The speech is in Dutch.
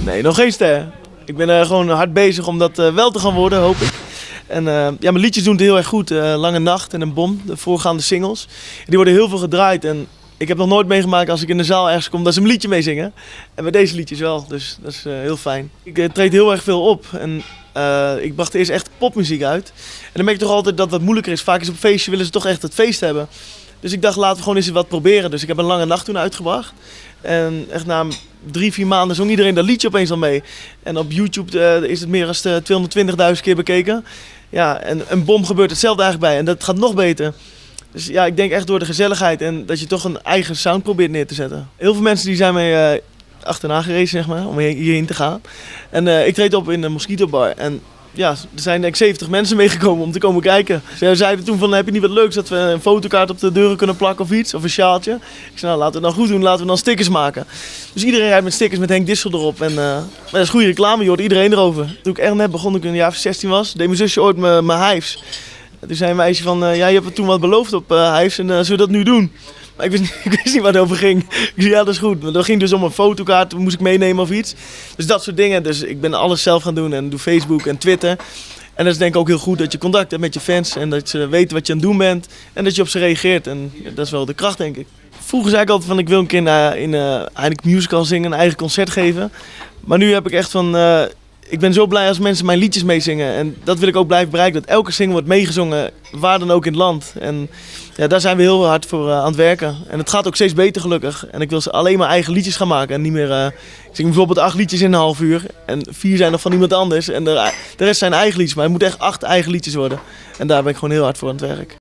Nee, nog geen ster. Ik ben gewoon hard bezig om dat wel te gaan worden, hoop ik. En ja, mijn liedjes doen het heel erg goed. Lange Nacht en Een Bom, de voorgaande singles. Die worden heel veel gedraaid en ik heb nog nooit meegemaakt als ik in de zaal ergens kom dat ze een liedje meezingen. En bij deze liedjes wel, dus dat is heel fijn. Ik treed heel erg veel op en ik bracht eerst echt popmuziek uit. En dan merk je toch altijd dat wat moeilijker is. Vaak is op een feestje willen ze toch echt het feest hebben. Dus ik dacht, laten we gewoon eens wat proberen. Dus ik heb Een Lange Nacht toen uitgebracht. En echt na 3-4 maanden zong iedereen dat liedje opeens al mee. En op YouTube is het meer dan 220.000 keer bekeken. Ja, en Een Bom gebeurt hetzelfde eigenlijk bij. En dat gaat nog beter. Dus ja, ik denk echt door de gezelligheid en dat je toch een eigen sound probeert neer te zetten. Heel veel mensen die zijn mij achterna gereden, zeg maar, om hierheen te gaan. En ik treed op in een Mosquito Bar. En ja, er zijn denk ik 70 mensen meegekomen om te komen kijken. Ze zeiden toen van, heb je niet wat leuks dat we een fotokaart op de deuren kunnen plakken of iets? Of een sjaaltje? Ik zei, nou laten we het dan goed doen, laten we dan stickers maken. Dus iedereen rijdt met stickers met Henk Dissel erop. En maar dat is goede reclame, je hoort iedereen erover. Toen ik echt net begon, toen ik een jaar of 16 was, deed mijn zusje ooit mijn hives. Toen zei een meisje van, ja, je hebt toen wat beloofd op hives en zullen we dat nu doen? Maar ik wist niet waar het over ging. Ik zei, ja, dat is goed. Maar dat ging dus om een fotokaart, moest ik meenemen of iets. Dus dat soort dingen. Dus ik ben alles zelf gaan doen en doe Facebook en Twitter. En dat is denk ik ook heel goed dat je contact hebt met je fans en dat ze weten wat je aan het doen bent. En dat je op ze reageert. En ja, dat is wel de kracht, denk ik. Vroeger zei ik altijd van, ik wil een keer in Heineken Musical zingen, een eigen concert geven. Maar nu heb ik echt van... ik ben zo blij als mensen mijn liedjes meezingen. En dat wil ik ook blijven bereiken. Dat elke single wordt meegezongen, waar dan ook in het land. En ja, daar zijn we heel hard voor aan het werken. En het gaat ook steeds beter gelukkig. En ik wil alleen maar eigen liedjes gaan maken. En niet meer... ik zing bijvoorbeeld 8 liedjes in een half uur. En 4 zijn nog van iemand anders. En de rest zijn eigen liedjes. Maar het moet echt 8 eigen liedjes worden. En daar ben ik gewoon heel hard voor aan het werk.